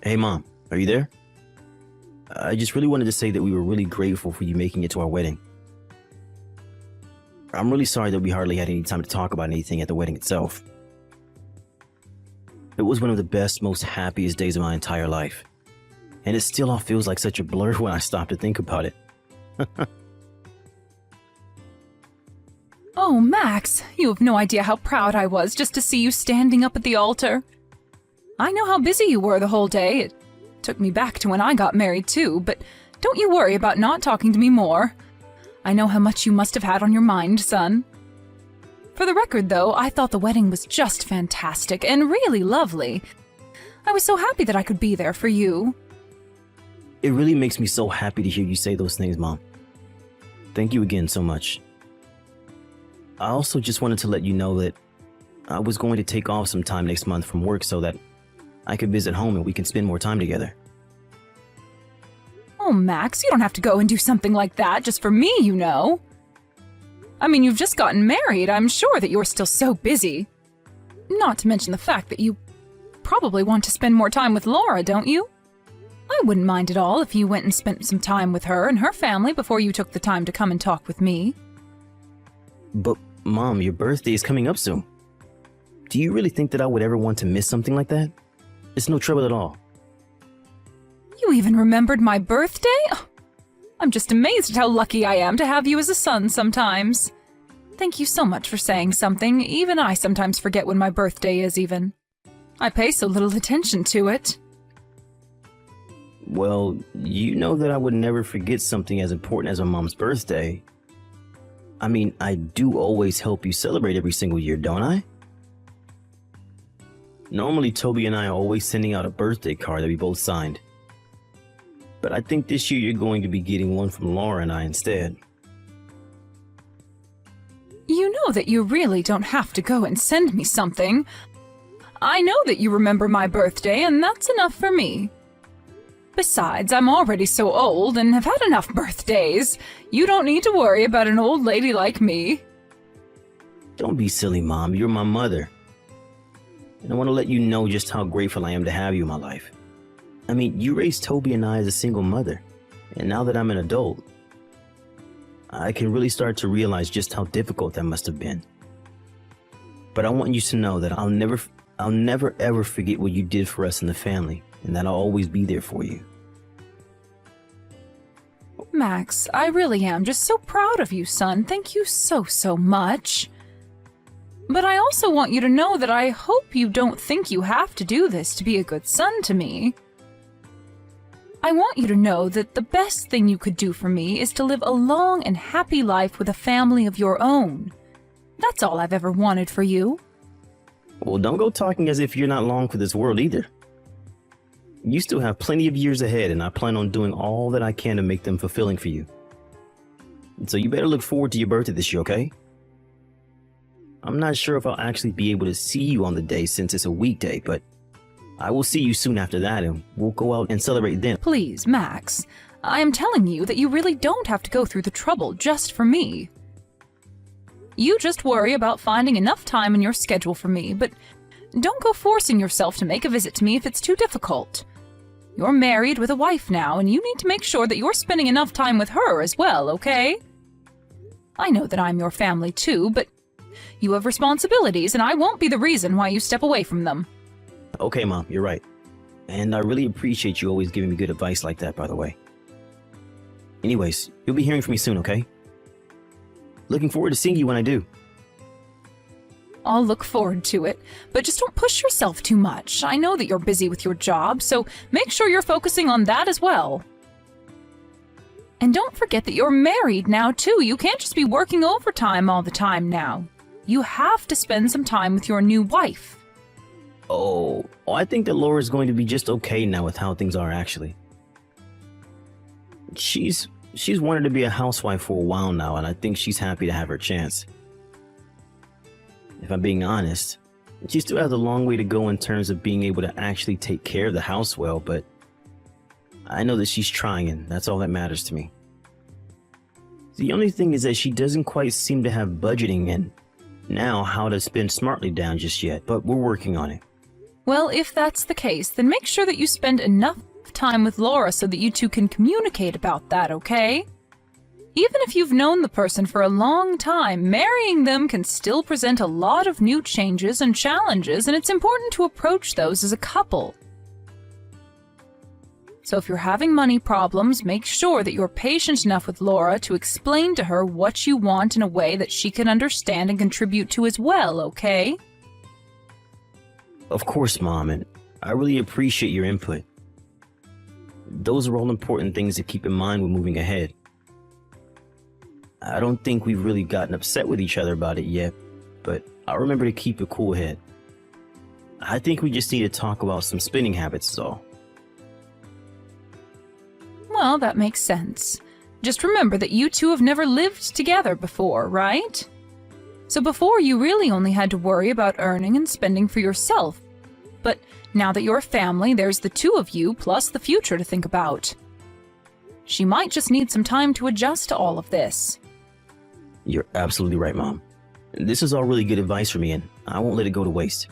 Hey, Mom, are you there? I just really wanted to say that we were really grateful for you making it to our wedding. I'm really sorry that we hardly had any time to talk about anything at the wedding itself. It was one of the best, most happiest days of my entire life. And it still all feels like such a blur when I stop to think about it. Oh, Max, you have no idea how proud I was just to see you standing up at the altar. I know how busy you were the whole day. It took me back to when I got married too, but don't you worry about not talking to me more. I know how much you must have had on your mind, son. For the record, though, I thought the wedding was just fantastic and really lovely. I was so happy that I could be there for you. It really makes me so happy to hear you say those things, Mom. Thank you again so much. I also just wanted to let you know that I was going to take off some time next month from work so that I could visit home and we can spend more time together. Oh, Max, you don't have to go and do something like that just for me, you know. I mean, you've just gotten married. I'm sure that you're still so busy. Not to mention the fact that you probably want to spend more time with Laura, don't you? I wouldn't mind at all if you went and spent some time with her and her family before you took the time to come and talk with me. But, Mom, your birthday is coming up soon. Do you really think that I would ever want to miss something like that? It's no trouble at all. You even remembered my birthday? Oh, I'm just amazed at how lucky I am to have you as a son sometimes. Thank you so much for saying something. Even I sometimes forget when my birthday is even. I pay so little attention to it. Well, you know that I would never forget something as important as my mom's birthday. I mean, I do always help you celebrate every single year, don't I? Normally, Toby and I are always sending out a birthday card that we both signed. But I think this year you're going to be getting one from Laura and I instead. You know that you really don't have to go and send me something. I know that you remember my birthday, and that's enough for me. Besides, I'm already so old and have had enough birthdays. You don't need to worry about an old lady like me. Don't be silly, Mom. You're my mother. And I want to let you know just how grateful I am to have you in my life. I mean, you raised Toby and I as a single mother. And now that I'm an adult, I can really start to realize just how difficult that must have been. But I want you to know that I'll never ever forget what you did for us in the family, and that I'll always be there for you. Max, I really am just so proud of you, son. Thank you so much. But I also want you to know that I hope you don't think you have to do this to be a good son to me. I want you to know that the best thing you could do for me is to live a long and happy life with a family of your own. That's all I've ever wanted for you. Well, don't go talking as if you're not long for this world either. You still have plenty of years ahead, and I plan on doing all that I can to make them fulfilling for you. So you better look forward to your birthday this year, okay? I'm not sure if I'll actually be able to see you on the day since it's a weekday, but I will see you soon after that, and we'll go out and celebrate then. Please, Max, I am telling you that you really don't have to go through the trouble just for me. You just worry about finding enough time in your schedule for me, but don't go forcing yourself to make a visit to me if it's too difficult. You're married with a wife now, and you need to make sure that you're spending enough time with her as well, okay? I know that I'm your family too, but you have responsibilities, and I won't be the reason why you step away from them. Okay, Mom, you're right. And I really appreciate you always giving me good advice like that, by the way. Anyways, you'll be hearing from me soon, okay? Looking forward to seeing you when I do. I'll look forward to it, but just don't push yourself too much. I know that you're busy with your job, so make sure you're focusing on that as well. And don't forget that you're married now, too. You can't just be working overtime all the time now. You have to spend some time with your new wife. Oh, I think that Laura's going to be just okay now with how things are, actually. She's wanted to be a housewife for a while now, and I think she's happy to have her chance. If I'm being honest, she still has a long way to go in terms of being able to actually take care of the house well, but I know that she's trying, and that's all that matters to me. The only thing is that she doesn't quite seem to have budgeting and now how to spend smartly down just yet, but we're working on it. Well, if that's the case, then make sure that you spend enough time with Laura so that you two can communicate about that, okay? Even if you've known the person for a long time, marrying them can still present a lot of new changes and challenges, and it's important to approach those as a couple. So if you're having money problems, make sure that you're patient enough with Laura to explain to her what you want in a way that she can understand and contribute to as well, okay? Of course, Mom, and I really appreciate your input. Those are all important things to keep in mind when moving ahead. I don't think we've really gotten upset with each other about it yet, but I'll remember to keep a cool head. I think we just need to talk about some spending habits is all. Well, that makes sense. Just remember that you two have never lived together before, right? So before, you really only had to worry about earning and spending for yourself. But now that you're a family, there's the two of you plus the future to think about. She might just need some time to adjust to all of this. You're absolutely right, Mom. This is all really good advice for me, and I won't let it go to waste.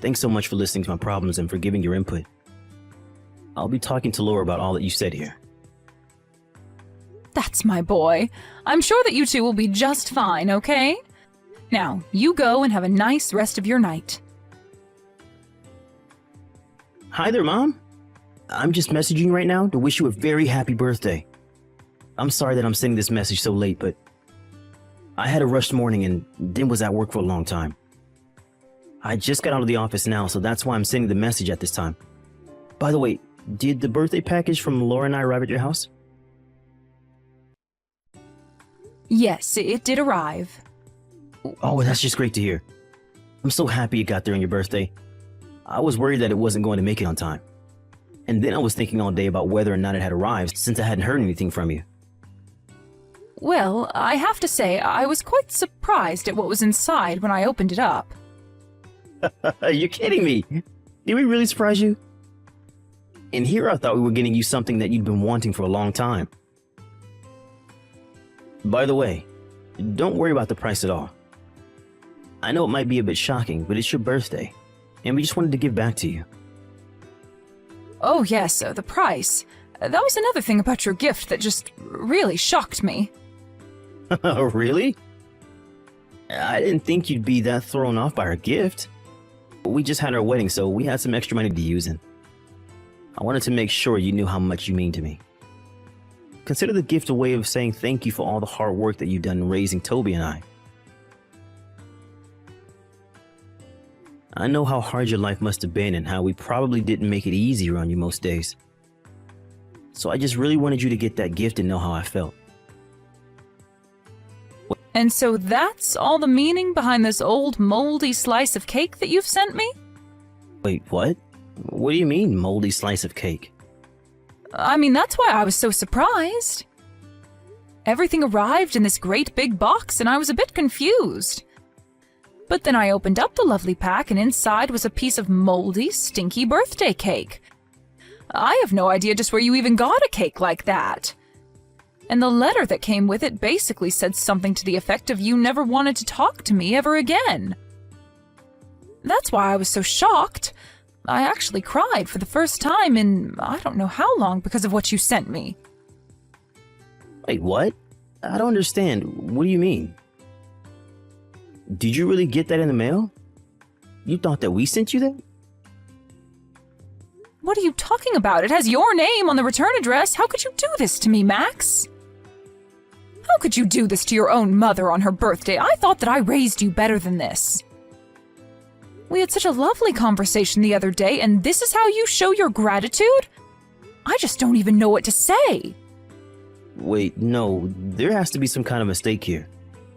Thanks so much for listening to my problems and for giving your input. I'll be talking to Laura about all that you said here. That's my boy. I'm sure that you two will be just fine, okay? Now, you go and have a nice rest of your night. Hi there, Mom. I'm just messaging right now to wish you a very happy birthday. I'm sorry that I'm sending this message so late, but I had a rushed morning and then was at work for a long time. I just got out of the office now, so that's why I'm sending the message at this time. By the way, did the birthday package from Laura and I arrive at your house? Yes, it did arrive. Oh, that's just great to hear. I'm so happy it got there on your birthday. I was worried that it wasn't going to make it on time. And then I was thinking all day about whether or not it had arrived since I hadn't heard anything from you. Well, I have to say, I was quite surprised at what was inside when I opened it up. You're kidding me. Did we really surprise you? And here I thought we were getting you something that you'd been wanting for a long time. By the way, don't worry about the price at all. I know it might be a bit shocking, but it's your birthday, and we just wanted to give back to you. Oh yes, the price. That was another thing about your gift that just really shocked me. Really? I didn't think you'd be that thrown off by our gift. We just had our wedding, so we had some extra money to use, and I wanted to make sure you knew how much you mean to me. Consider the gift a way of saying thank you for all the hard work that you've done in raising Toby and I. I know how hard your life must have been and how we probably didn't make it easier on you most days. So I just really wanted you to get that gift and know how I felt. And so that's all the meaning behind this old moldy slice of cake that you've sent me? Wait, what? What do you mean, moldy slice of cake? I mean, that's why I was so surprised. Everything arrived in this great big box and I was a bit confused. But then I opened up the lovely pack and inside was a piece of moldy, stinky birthday cake. I have no idea just where you even got a cake like that. And the letter that came with it basically said something to the effect of you never wanted to talk to me ever again. That's why I was so shocked. I actually cried for the first time in I don't know how long because of what you sent me. Wait, what? I don't understand. What do you mean? Did you really get that in the mail? You thought that we sent you that? What are you talking about? It has your name on the return address. How could you do this to me, Max? How could you do this to your own mother on her birthday? I thought that I raised you better than this. We had such a lovely conversation the other day, and this is how you show your gratitude? I just don't even know what to say. Wait, no, there has to be some kind of mistake here.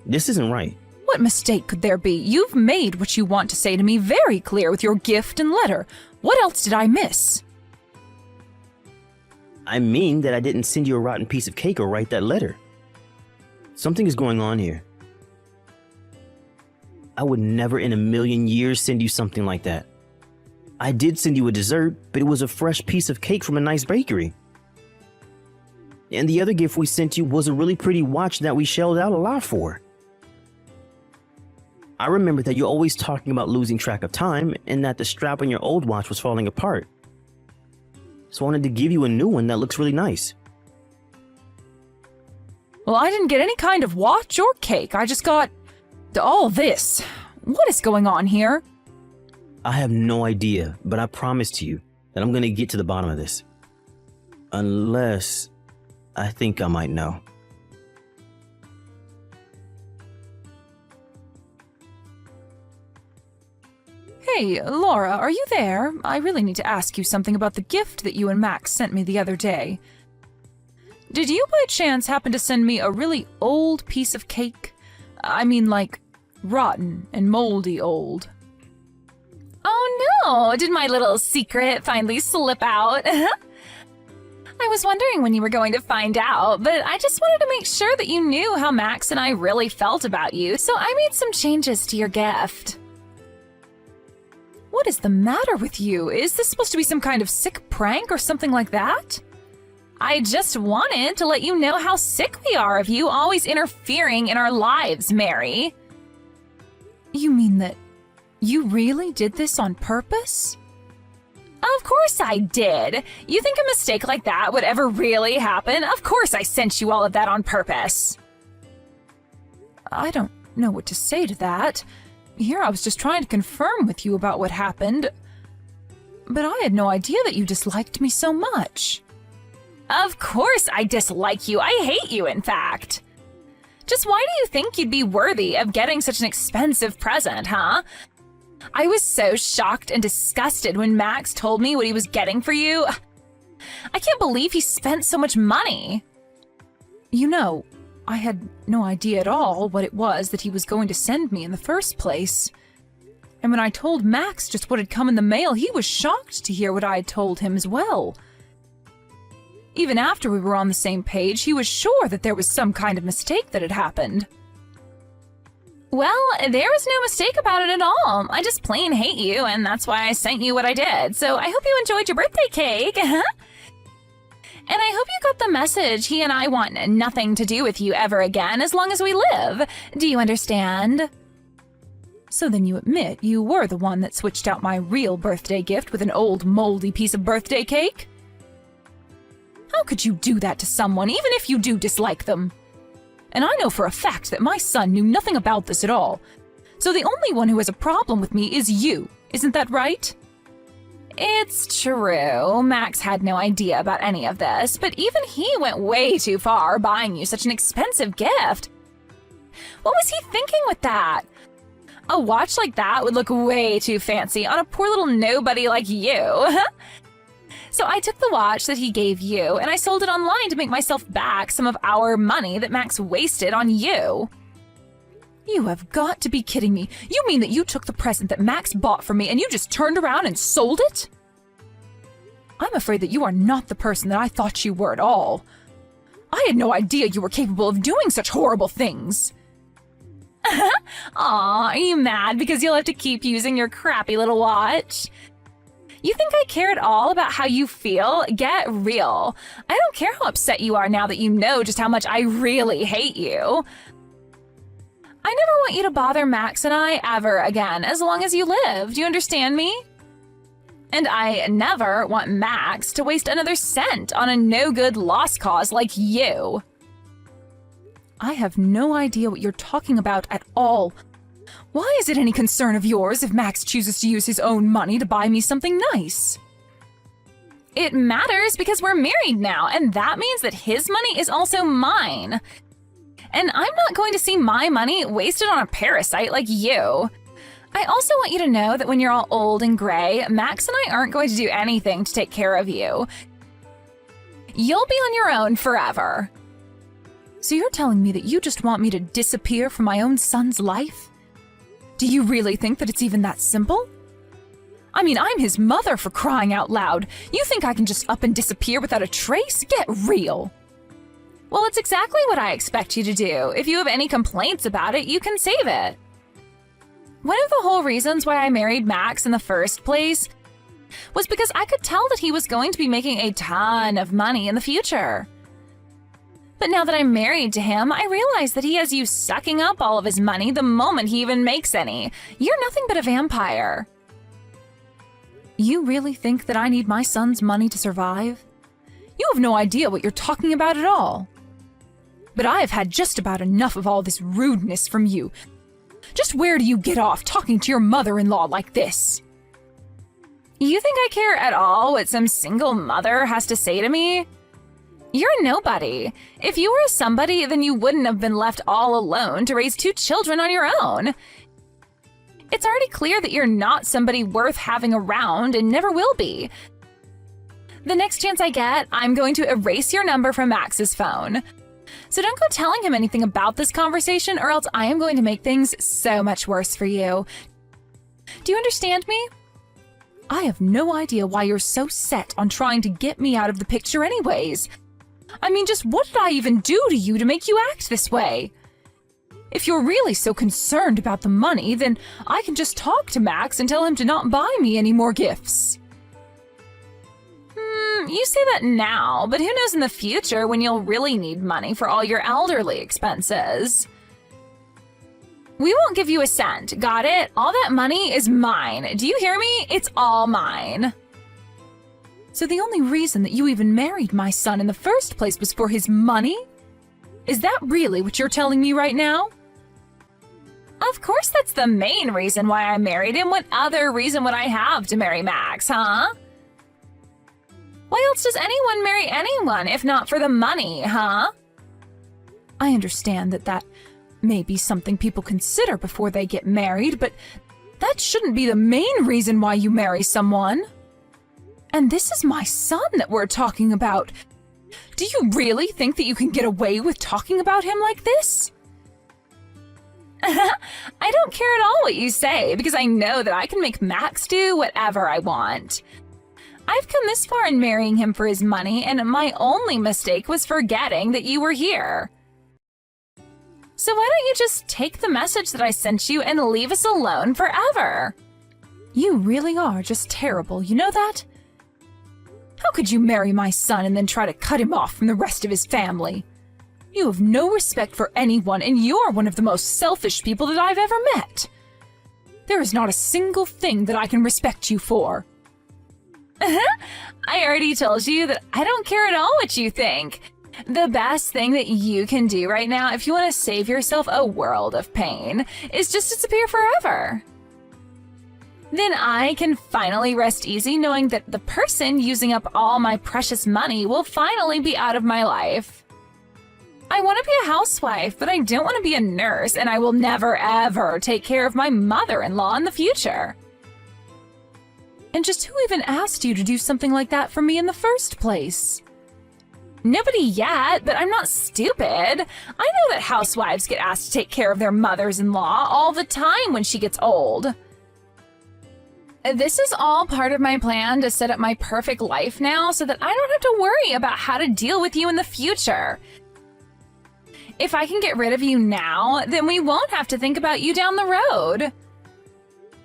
This isn't right. What mistake could there be? You've made what you want to say to me very clear with your gift and letter. What else did I miss? I mean that I didn't send you a rotten piece of cake or write that letter. Something is going on here. I would never in a million years send you something like that. I did send you a dessert, but it was a fresh piece of cake from a nice bakery. And the other gift we sent you was a really pretty watch that we shelled out a lot for. I remember that you're always talking about losing track of time and that the strap on your old watch was falling apart. So I wanted to give you a new one that looks really nice. Well, I didn't get any kind of watch or cake. I just got all this. What is going on here? I have no idea, but I promise to you that I'm going to get to the bottom of this. Unless I think I might know. Hey, Laura, are you there? I really need to ask you something about the gift that you and Max sent me the other day. Did you by chance happen to send me a really old piece of cake? I mean, like, rotten and moldy old. Oh no! Did my little secret finally slip out? I was wondering when you were going to find out, but I just wanted to make sure that you knew how Max and I really felt about you, so I made some changes to your gift. What is the matter with you? Is this supposed to be some kind of sick prank or something like that? I just wanted to let you know how sick we are of you always interfering in our lives, Mary. You mean that you really did this on purpose? Of course I did. You think a mistake like that would ever really happen? Of course I sent you all of that on purpose. I don't know what to say to that. Here I was just trying to confirm with you about what happened. But I had no idea that you disliked me so much. Of course I dislike you. I hate you, in fact. Just why do you think you'd be worthy of getting such an expensive present, huh? I was so shocked and disgusted when Max told me what he was getting for you. I can't believe he spent so much money. You know, I had no idea at all what it was that he was going to send me in the first place. And when I told Max just what had come in the mail, he was shocked to hear what I had told him as well. Even after we were on the same page, he was sure that there was some kind of mistake that had happened. Well, there was no mistake about it at all. I just plain hate you, and that's why I sent you what I did. So I hope you enjoyed your birthday cake. And I hope you got the message. He and I want nothing to do with you ever again as long as we live. Do you understand? So then you admit you were the one that switched out my real birthday gift with an old moldy piece of birthday cake? How could you do that to someone, even if you do dislike them? And I know for a fact that my son knew nothing about this at all. So the only one who has a problem with me is you. Isn't that right? It's true. Max had no idea about any of this, but even he went way too far buying you such an expensive gift. What was he thinking with that? A watch like that would look way too fancy on a poor little nobody like you. So I took the watch that he gave you and I sold it online to make myself back some of our money that Max wasted on you. You have got to be kidding me. You mean that you took the present that Max bought for me and you just turned around and sold it? I'm afraid that you are not the person that I thought you were at all. I had no idea you were capable of doing such horrible things. Aw, are you mad because you'll have to keep using your crappy little watch? You think I care at all about how you feel? Get real. I don't care how upset you are now that you know just how much I really hate you. I never want you to bother Max and I ever again, as long as you live. Do you understand me? And I never want Max to waste another cent on a no-good lost cause like you. I have no idea what you're talking about at all. Why is it any concern of yours if Max chooses to use his own money to buy me something nice? It matters because we're married now, and that means that his money is also mine. And I'm not going to see my money wasted on a parasite like you. I also want you to know that when you're all old and gray, Max and I aren't going to do anything to take care of you. You'll be on your own forever. So you're telling me that you just want me to disappear from my own son's life? Do you really think that it's even that simple? I mean, I'm his mother, for crying out loud. You think I can just up and disappear without a trace? Get real. Well, it's exactly what I expect you to do. If you have any complaints about it, you can save it. One of the whole reasons why I married Max in the first place was because I could tell that he was going to be making a ton of money in the future. But now that I'm married to him, I realize that he has you sucking up all of his money the moment he even makes any. You're nothing but a vampire. You really think that I need my son's money to survive? You have no idea what you're talking about at all. But I have had just about enough of all this rudeness from you. Just where do you get off talking to your mother-in-law like this? You think I care at all what some single mother has to say to me? You're a nobody. If you were a somebody, then you wouldn't have been left all alone to raise 2 children on your own. It's already clear that you're not somebody worth having around and never will be. The next chance I get, I'm going to erase your number from Max's phone. So don't go telling him anything about this conversation, or else I am going to make things so much worse for you. Do you understand me? I have no idea why you're so set on trying to get me out of the picture anyways. I mean, just what did I even do to you to make you act this way? If you're really so concerned about the money, then I can just talk to Max and tell him to not buy me any more gifts. You say that now, but who knows in the future when you'll really need money for all your elderly expenses. We won't give you a cent, got it? All that money is mine. Do you hear me? It's all mine. So the only reason that you even married my son in the first place was for his money? Is that really what you're telling me right now? Of course that's the main reason why I married him. What other reason would I have to marry Max, huh? Why else does anyone marry anyone if not for the money, huh? I understand that may be something people consider before they get married, but that shouldn't be the main reason why you marry someone. And this is my son that we're talking about. Do you really think that you can get away with talking about him like this? I don't care at all what you say, because I know that I can make Max do whatever I want. I've come this far in marrying him for his money, and my only mistake was forgetting that you were here. So why don't you just take the message that I sent you and leave us alone forever? You really are just terrible, you know that? How could you marry my son and then try to cut him off from the rest of his family? You have no respect for anyone, and you're one of the most selfish people that I've ever met. There is not a single thing that I can respect you for. I already told you that I don't care at all what you think. The best thing that you can do right now, if you want to save yourself a world of pain, is just disappear forever. Then I can finally rest easy knowing that the person using up all my precious money will finally be out of my life. I want to be a housewife, but I don't want to be a nurse, and I will never ever take care of my mother-in-law in the future. And just who even asked you to do something like that for me in the first place? Nobody yet, but I'm not stupid. I know that housewives get asked to take care of their mothers-in-law all the time when she gets old. This is all part of my plan to set up my perfect life now so that I don't have to worry about how to deal with you in the future. If I can get rid of you now, then we won't have to think about you down the road.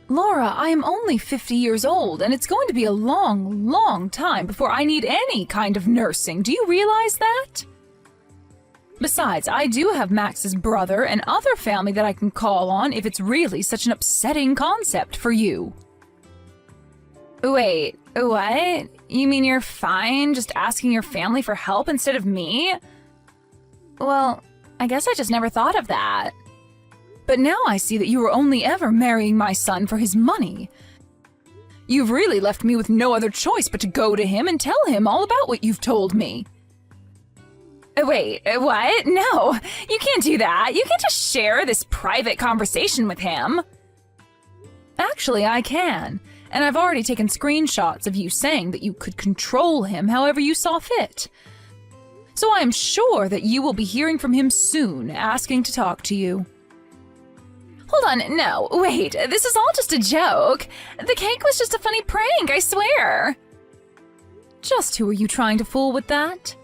Laura, I am only 50 years old, and it's going to be a long, long time before I need any kind of nursing. Do you realize that? Besides, I do have Max's brother and other family that I can call on if it's really such an upsetting concept for you. Wait, what? You mean you're fine just asking your family for help instead of me? Well, I guess I just never thought of that. But now I see that you were only ever marrying my son for his money. You've really left me with no other choice but to go to him and tell him all about what you've told me. Wait, what? No, you can't do that. You can't just share this private conversation with him. Actually, I can. And I've already taken screenshots of you saying that you could control him however you saw fit. So I am sure that you will be hearing from him soon, asking to talk to you. Hold on, no, wait, this is all just a joke. The cake was just a funny prank, I swear. Just who are you trying to fool with that?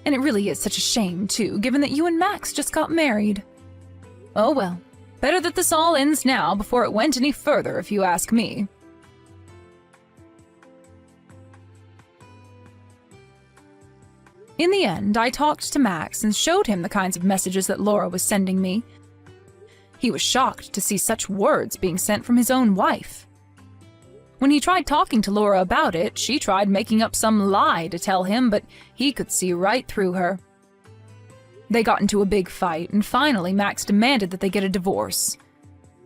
And it really is such a shame, too, given that you and Max just got married. Oh well, better that this all ends now before it went any further, if you ask me. In the end, I talked to Max and showed him the kinds of messages that Laura was sending me. He was shocked to see such words being sent from his own wife. When he tried talking to Laura about it, she tried making up some lie to tell him, but he could see right through her. They got into a big fight, and finally Max demanded that they get a divorce.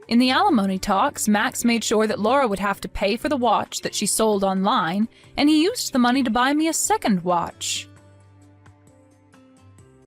In the alimony talks, Max made sure that Laura would have to pay for the watch that she sold online, and he used the money to buy me a second watch.